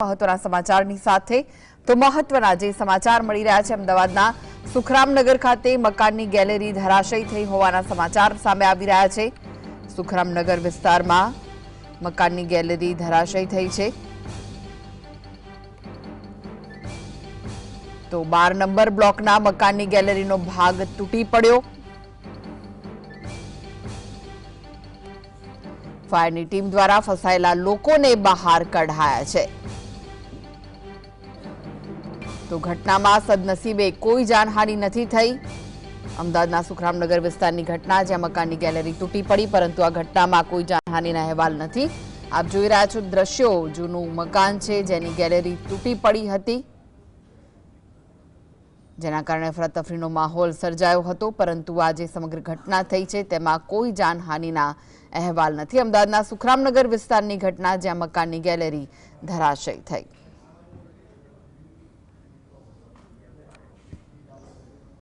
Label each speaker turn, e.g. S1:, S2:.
S1: મહત્વના સમાચારની સાથે તો મહત્વના જે સમાચાર મળી રહ્યા છે અમદાવાદના સુખરામનગર ખાતે મકાનની ગેલેરી ધરાશયી થઈ હોવાના સમાચાર સામે આવી રહ્યા છે। સુખરામનગર વિસ્તારમાં મકાનની ગેલેરી ધરાશયી થઈ છે તો 12 નંબર બ્લોકના મકાનની ગેલેરીનો ભાગ તૂટી પડ્યો। ફાયરની ટીમ દ્વારા ફસાયેલા લોકોને બહાર કઢાયા છે। तो घटना में सदनसीबे कोई जानहानि नहीं थई। अमदावादना सुखरामनगर विस्तारनी घटना ज्यां मकाननी गैलरी तूटी पड़ी, परंतु आ घटना में कोई जानहानिना अहेवाल नहीं। आप जोई रह्या छो दृश्यो, जूनू मकान छे जेनी गैलरी तूटी पड़ी हती, जेना कारणे अफरातफरीनो माहोल सर्जायो हतो, परंतु आ जे समग्र घटना थई छे तेमां कोई जानहानिना अहेवाल नहीं। अमदावादना सुखरामनगर विस्तारनी घटना ज्यां मकाननी गैलरी धराशयी थई।